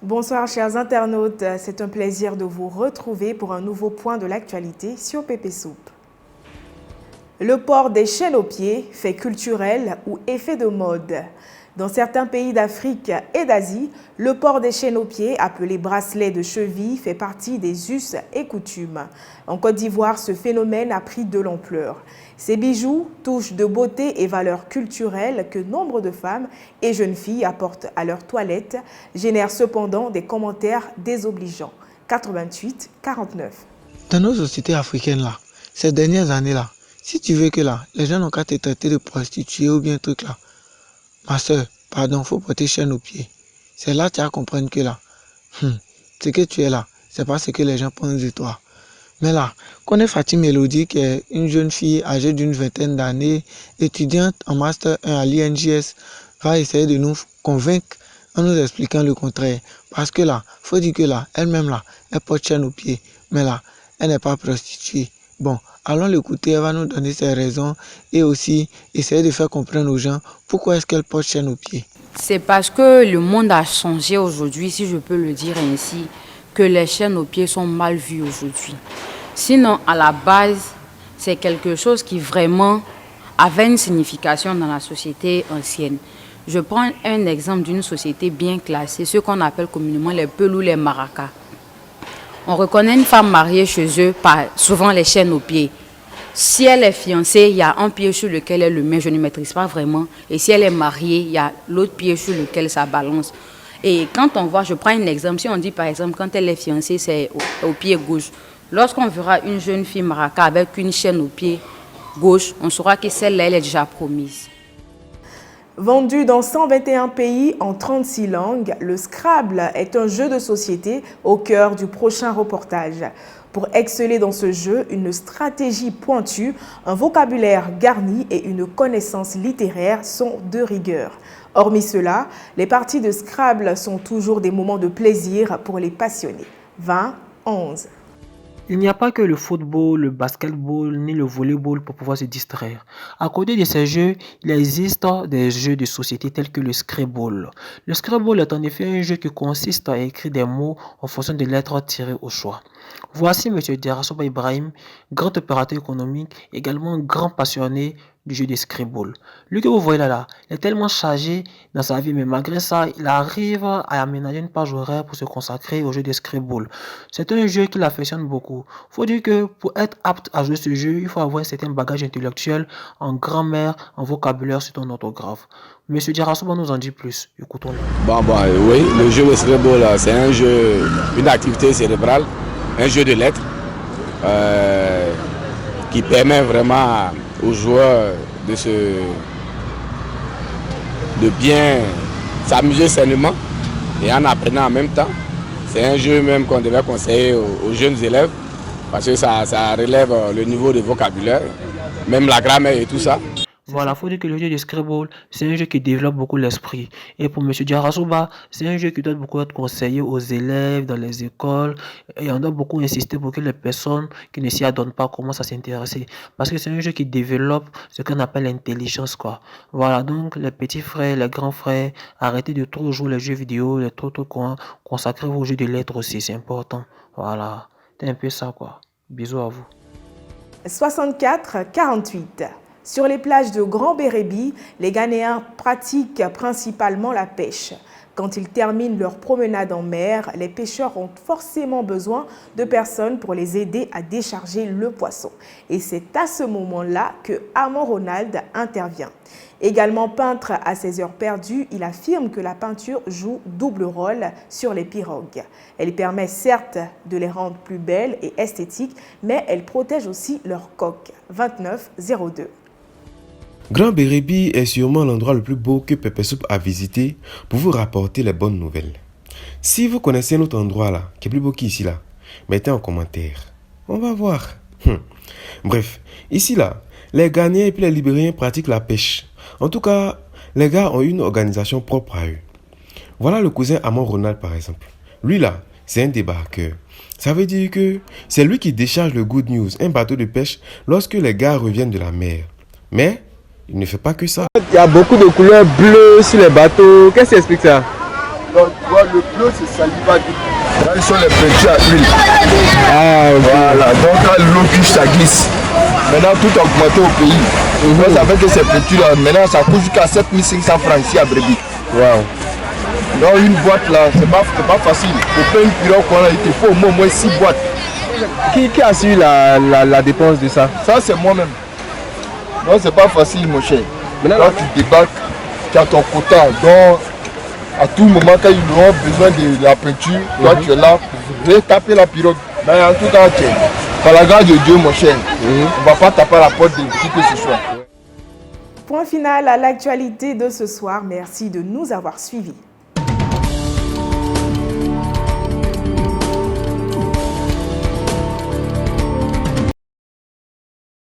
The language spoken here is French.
Bonsoir chers internautes, c'est un plaisir de vous retrouver pour un nouveau point de l'actualité sur Pépé Soupe. Le port des chaînes aux pieds, fait culturel ou effet de mode. Dans certains pays d'Afrique et d'Asie, le port des chaînes aux pieds, appelé bracelet de cheville, fait partie des us et coutumes. En Côte d'Ivoire, ce phénomène a pris de l'ampleur. Ces bijoux, touches de beauté et valeurs culturelles que nombre de femmes et jeunes filles apportent à leur toilette, génèrent cependant des commentaires désobligeants. 88-49. Dans nos sociétés africaines là, ces dernières années là, si tu veux que là, les gens n'ont qu'à te traiter de prostituée ou bien truc là, ma soeur, pardon, faut porter chaîne aux pieds. C'est là que tu vas comprendre que là, ce que tu es là, c'est pas ce que les gens pensent de toi. Mais là, connais Fatih Mélodie qui est une jeune fille âgée d'une vingtaine d'années, étudiante en Master 1 à l'INJS, va essayer de nous convaincre en nous expliquant le contraire. Parce que là, faut dire que là, elle-même là, elle porte chaîne aux pieds. Mais là, elle n'est pas prostituée. Bon, allons l'écouter, elle va nous donner ses raisons et aussi essayer de faire comprendre aux gens pourquoi est-ce qu'elle porte chaîne aux pieds. C'est parce que le monde a changé aujourd'hui, si je peux le dire ainsi, que les chaînes aux pieds sont mal vues aujourd'hui. Sinon, à la base, c'est quelque chose qui vraiment avait une signification dans la société ancienne. Je prends un exemple d'une société bien classée, ce qu'on appelle communément les Peuls ou les Maracas. On reconnaît une femme mariée chez eux par souvent les chaînes aux pieds. Si elle est fiancée, il y a un pied sur lequel elle le met, je ne maîtrise pas vraiment. Et si elle est mariée, il y a l'autre pied sur lequel ça balance. Et quand on voit, je prends un exemple, si on dit par exemple quand elle est fiancée, c'est au pied gauche. Lorsqu'on verra une jeune fille maraca avec une chaîne au pied gauche, on saura que celle-là, elle est déjà promise. Vendu dans 121 pays en 36 langues, le Scrabble est un jeu de société au cœur du prochain reportage. Pour exceller dans ce jeu, une stratégie pointue, un vocabulaire garni et une connaissance littéraire sont de rigueur. Hormis cela, les parties de Scrabble sont toujours des moments de plaisir pour les passionnés. 20-11. Il n'y a pas que le football, le basketball ni le volleyball pour pouvoir se distraire. À côté de ces jeux, il existe des jeux de société tels que le Scrabble. Le Scrabble est en effet un jeu qui consiste à écrire des mots en fonction des lettres tirées au choix. Voici M. Diarasouba Ibrahim, grand opérateur économique, également grand passionné du jeu de Scrabble. Lui que vous voyez là, il est tellement chargé dans sa vie, mais malgré ça, il arrive à aménager une page horaire pour se consacrer au jeu de Scrabble. C'est un jeu qu'il affectionne beaucoup. Faut dire que pour être apte à jouer ce jeu, il faut avoir un certain bagage intellectuel en grammaire, en vocabulaire, sur ton orthographe. Monsieur Diarasouba nous en dit plus. Écoutons-le. Oui, le jeu de Scrabble, c'est un jeu, une activité cérébrale, un jeu de lettres qui permet vraiment aux joueurs de bien s'amuser sainement et en apprenant en même temps. C'est un jeu même qu'on devrait conseiller aux jeunes élèves parce que ça relève le niveau de vocabulaire, même la grammaire et tout ça. Voilà, il faut dire que le jeu de Scrabble, c'est un jeu qui développe beaucoup l'esprit. Et pour M. Diarasouba, c'est un jeu qui doit beaucoup être conseillé aux élèves dans les écoles. Et on doit beaucoup insister pour que les personnes qui ne s'y adonnent pas commencent à s'intéresser. Parce que c'est un jeu qui développe ce qu'on appelle l'intelligence, quoi. Voilà, donc les petits frères, les grands frères, arrêtez de trop jouer les jeux vidéo, les trop consacrez-vous aux jeux de lettres aussi, c'est important. Voilà, c'est un peu ça, quoi. Bisous à vous. 64-48. Sur les plages de Grand Bérébi, les Ghanéens pratiquent principalement la pêche. Quand ils terminent leur promenade en mer, les pêcheurs ont forcément besoin de personnes pour les aider à décharger le poisson. Et c'est à ce moment-là que Amon Ronald intervient. Également peintre à ses heures perdues, il affirme que la peinture joue double rôle sur les pirogues. Elle permet certes de les rendre plus belles et esthétiques, mais elle protège aussi leur coque. 29-02. Grand Bérébi est sûrement l'endroit le plus beau que Pépé Soupe a visité pour vous rapporter les bonnes nouvelles. Si vous connaissez un autre endroit là, qui est plus beau qu'ici là, mettez en commentaire. On va voir. Bref, ici là, les Ghanéens et puis les Libériens pratiquent la pêche. En tout cas, les gars ont une organisation propre à eux. Voilà le cousin Amon Ronald par exemple. Lui là, c'est un débarqueur. Ça veut dire que c'est lui qui décharge le Good News, un bateau de pêche, lorsque les gars reviennent de la mer. Mais il ne fait pas que ça. Il y a beaucoup de couleurs bleues sur les bateaux. Qu'est-ce qui explique ça? Donc, tu vois, le bleu, c'est saliva du coup. Là, ils sont les peintures à huile. Ah, ok. Voilà, donc quand l'eau cuche, ça glisse. Maintenant, tout a augmenté au pays. Donc, ça fait que ces peintures-là, maintenant, ça coûte jusqu'à 7500 francs ici à Brebis. Wow. Donc, une boîte là, c'est pas facile. Pour faire une pirogue, il te faut au moins 6 boîtes. Qui a su la dépense de ça? Ça, c'est moi-même. Non, c'est pas facile, mon cher. Maintenant, quand tu débarques, tu as ton quota. Donc, à tout moment, quand ils auront besoin de la peinture, toi, tu es là pour taper la pirogue. Mais en tout cas, par la grâce de Dieu, mon cher, on ne va pas taper à la porte de qui que ce soit. Point final à l'actualité de ce soir. Merci de nous avoir suivis.